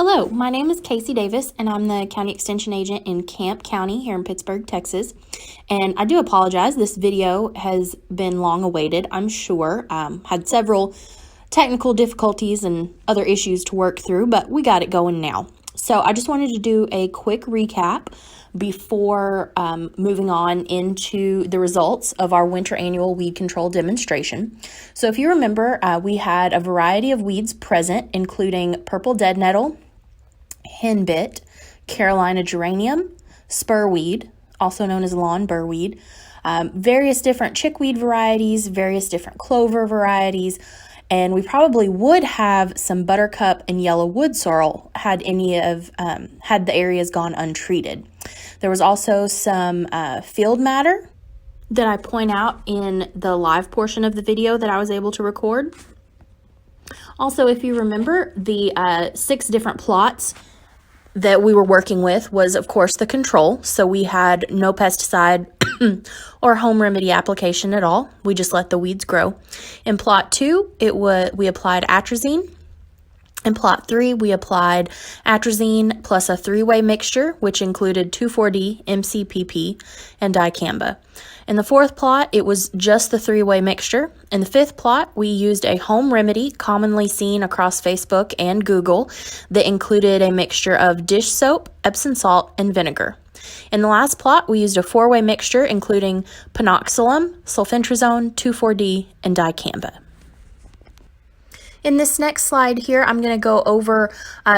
Hello, my name is Casey Davis, and I'm the County Extension Agent in Camp County here in Pittsburgh, Texas. And I do apologize, this video has been long awaited, I'm sure. Had several technical difficulties and other issues to work through, but we got it going now. So I just wanted to do a quick recap before moving on into the results of our winter annual weed control demonstration. So if you remember, we had a variety of weeds present, including purple deadnettle, henbit, Carolina geranium, spurweed, also known as lawn burrweed, various different chickweed varieties, various different clover varieties, and we probably would have some buttercup and yellow wood sorrel had the areas gone untreated. There was also some field matter that I point out in the live portion of the video that I was able to record. Also, if you remember, the 6 different plots that we were working with was, of course, the control. So we had no pesticide or home remedy application at all. We just let the weeds grow. In plot 2, we applied Atrazine. In plot 3, we applied Atrazine plus a 3-way mixture, which included 2,4-D, MCPP, and dicamba. In the 4th plot, it was just the 3-way mixture. In the 5th plot, we used a home remedy commonly seen across Facebook and Google that included a mixture of dish soap, Epsom salt, and vinegar. In the last plot, we used a 4-way mixture including panoxylum, sulfentrazone, 2,4-D, and dicamba. In this next slide here, I'm going to go over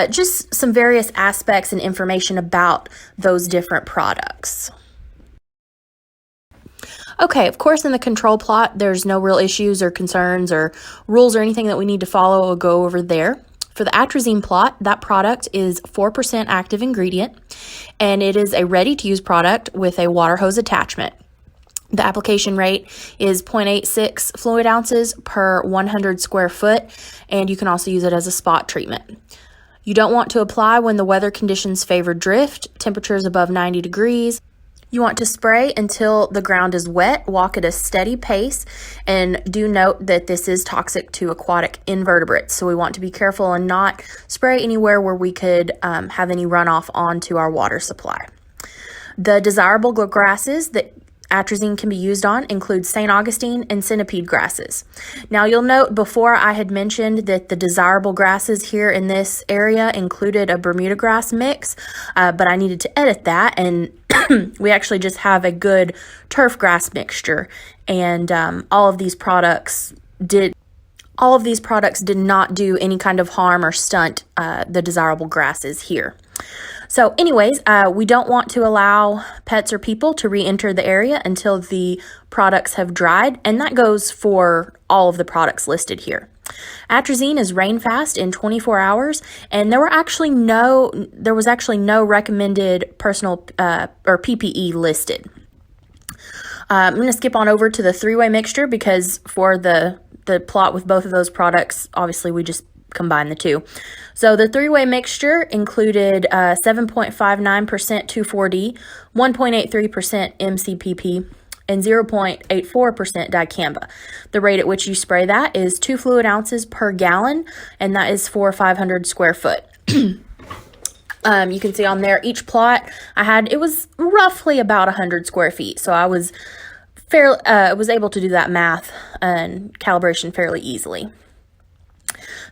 just some various aspects and information about those different products. Okay, of course, in the control plot, there's no real issues or concerns or rules or anything that we need to follow or go over there. For the Atrazine plot, that product is 4% active ingredient, and it is a ready-to-use product with a water hose attachment. The application rate is 0.86 fluid ounces per 100 square foot, and you can also use it as a spot treatment. You don't want to apply when the weather conditions favor drift, temperatures above 90 degrees. You want to spray until the ground is wet, walk at a steady pace, and do note that this is toxic to aquatic invertebrates, so we want to be careful and not spray anywhere where we could have any runoff onto our water supply. The desirable grasses that Atrazine can be used on include St. Augustine and centipede grasses. Now you'll note before I had mentioned that the desirable grasses here in this area included a Bermuda grass mix, but I needed to edit that, and we actually just have a good turf grass mixture, and all of these products did not do any kind of harm or stunt the desirable grasses here. So anyways, we don't want to allow pets or people to re-enter the area until the products have dried, and that goes for all of the products listed here. Atrazine is rain fast in 24 hours, and there was actually no recommended personal or PPE listed. I'm going to skip on over to the 3-way mixture because for the plot with both of those products, obviously we just combine the two. So the 3-way mixture included 7.59% 2,4-D, 1.83% MCPP, and 0.84% dicamba. The rate at which you spray that is 2 fluid ounces per gallon, and that is for 500 square foot. You can see on there each plot it was roughly about 100 square feet, so I was able to do that math and calibration fairly easily.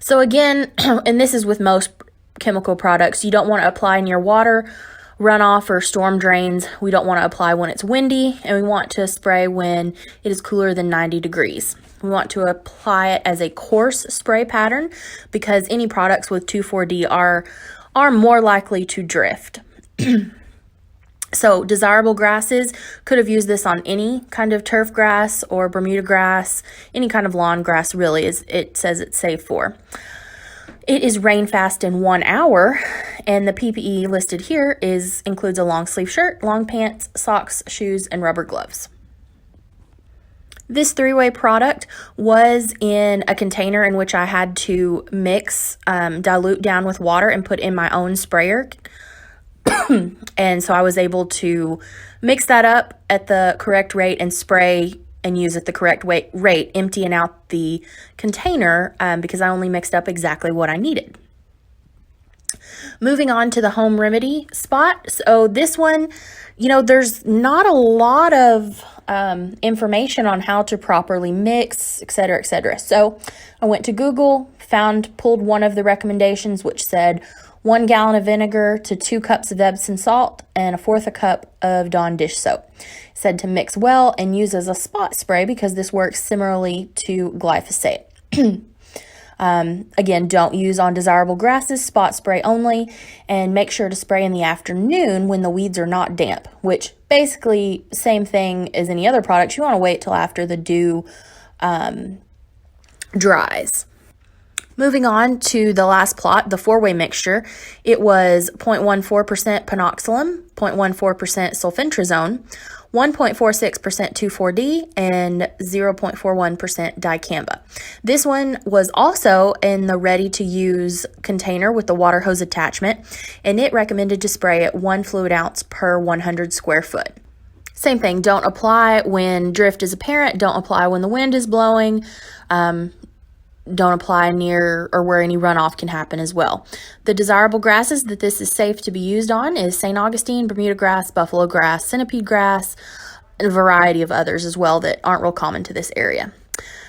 So again, and this is with most chemical products, you don't want to apply in your water runoff or storm drains. We don't want to apply when it's windy, and we want to spray when it is cooler than 90 degrees. We want to apply it as a coarse spray pattern because any products with 2,4-D are more likely to drift. So desirable grasses, could have used this on any kind of turf grass or Bermuda grass, any kind of lawn grass really, it says it's safe for. It is rain fast in 1 hour, and the PPE listed here includes a long sleeve shirt, long pants, socks, shoes, and rubber gloves. This 3-way product was in a container in which I had to mix, dilute down with water and put in my own sprayer. And so I was able to mix that up at the correct rate and spray and use at the correct rate, emptying out the container because I only mixed up exactly what I needed. Moving on to the home remedy spot. So this one, there's not a lot of information on how to properly mix, etc., etc. So I went to Google, pulled one of the recommendations, which said 1 gallon of vinegar to 2 cups of Epsom salt and 1/4 a cup of Dawn dish soap. It said to mix well and use as a spot spray because this works similarly to glyphosate. Again, don't use on desirable grasses, spot spray only, and make sure to spray in the afternoon when the weeds are not damp, which basically same thing as any other products. You want to wait till after the dew dries. Moving on to the last plot, the 4-way mixture, it was 0.14% panoxylum, 0.14% sulfentrazone, 1.46% 2,4-D, and 0.41% dicamba. This one was also in the ready-to-use container with the water hose attachment, and it recommended to spray at 1 fluid ounce per 100 square foot. Same thing, don't apply when drift is apparent, don't apply when the wind is blowing, don't apply near or where any runoff can happen as well. The desirable grasses that this is safe to be used on is St. Augustine, Bermuda grass, buffalo grass, centipede grass, and a variety of others as well that aren't real common to this area.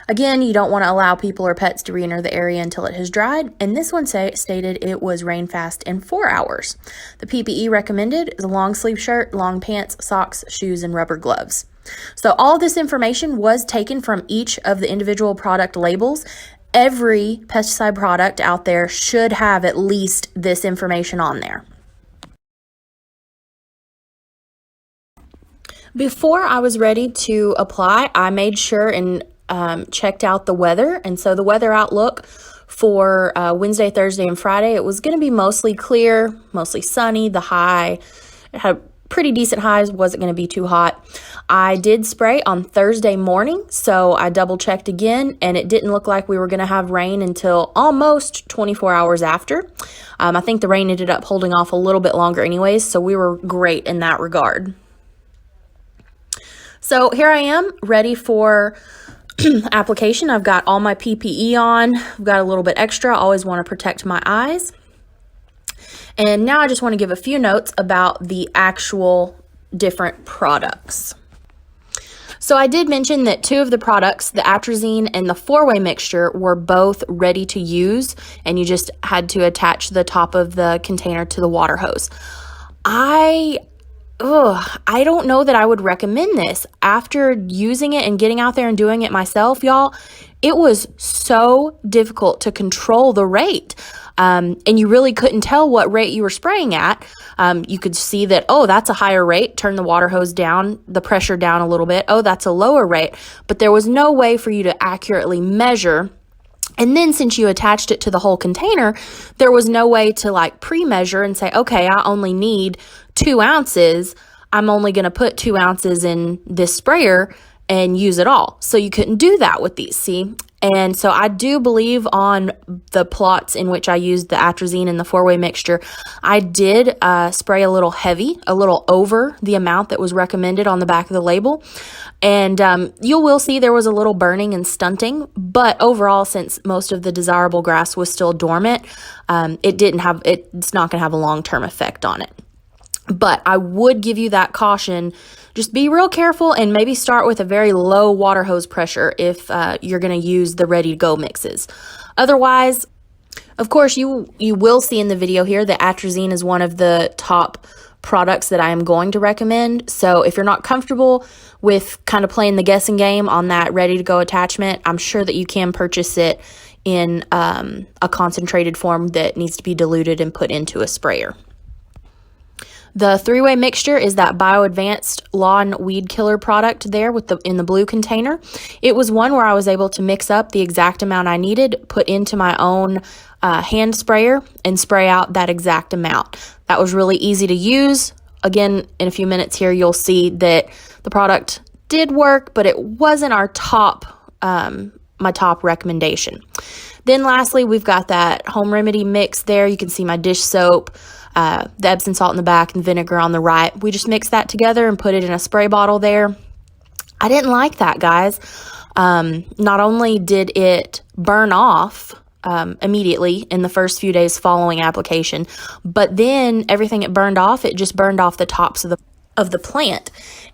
Again, you don't want to allow people or pets to re-enter the area until it has dried, and this one stated it was rain fast in 4 hours. The PPE recommended is a long sleeve shirt, long pants, socks, shoes, and rubber gloves. So all this information was taken from each of the individual product labels. Every pesticide product out there should have at least this information on there. Before I was ready to apply, I made sure and checked out the weather. And so the weather outlook for Wednesday, Thursday, and Friday, it was going to be mostly clear, mostly sunny. The high, it had pretty decent highs, wasn't going to be too hot. I did spray on Thursday morning, so I double checked again, and it didn't look like we were going to have rain until almost 24 hours after. I think the rain ended up holding off a little bit longer anyways, so we were great in that regard. So here I am, ready for application. I've got all my PPE on. I've got a little bit extra. I always want to protect my eyes. And now I just want to give a few notes about the actual different products. So I did mention that 2 of the products, the Atrazine and the 4-way mixture, were both ready to use, and you just had to attach the top of the container to the water hose. I don't know that I would recommend this. After using it and getting out there and doing it myself, y'all, it was so difficult to control the rate. And you really couldn't tell what rate you were spraying at. You could see that, oh, that's a higher rate. Turn the water hose down, the pressure down a little bit. Oh, that's a lower rate. But there was no way for you to accurately measure. And then since you attached it to the whole container, there was no way to like pre-measure and say, okay, I only need 2 ounces. I'm only going to put 2 ounces in this sprayer and use it all. So you couldn't do that with these, see? And so I do believe on the plots in which I used the Atrazine and the 4-way mixture, I did spray a little heavy, a little over the amount that was recommended on the back of the label. And you will see there was a little burning and stunting, but overall, since most of the desirable grass was still dormant, it's not going to have a long-term effect on it. But I would give you that caution. Just be real careful and maybe start with a very low water hose pressure if you're going to use the ready-to-go mixes. Otherwise, of course, you will see in the video here that Atrazine is one of the top products that I am going to recommend. So if you're not comfortable with kind of playing the guessing game on that ready-to-go attachment, I'm sure that you can purchase it in a concentrated form that needs to be diluted and put into a sprayer. The 3-way mixture is that bio-advanced lawn weed killer product there in the blue container. It was one where I was able to mix up the exact amount I needed, put into my own hand sprayer, and spray out that exact amount. That was really easy to use. Again, in a few minutes here, you'll see that the product did work, but it wasn't our my top recommendation. Then lastly, we've got that home remedy mix there. You can see my dish soap, the Epsom salt in the back, and vinegar on the right. We just mixed that together and put it in a spray bottle there. I didn't like that, guys. Not only did it burn off immediately in the first few days following application, but then everything it burned off, it just burned off the tops of the plant,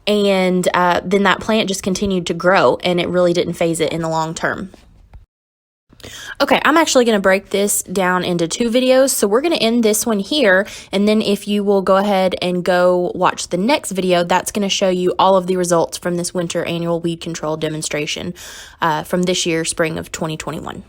and then that plant just continued to grow, and it really didn't phase it in the long term. Okay, I'm actually going to break this down into 2 videos, so we're going to end this one here, and then if you will go ahead and go watch the next video, that's going to show you all of the results from this winter annual weed control demonstration from this year, spring of 2021.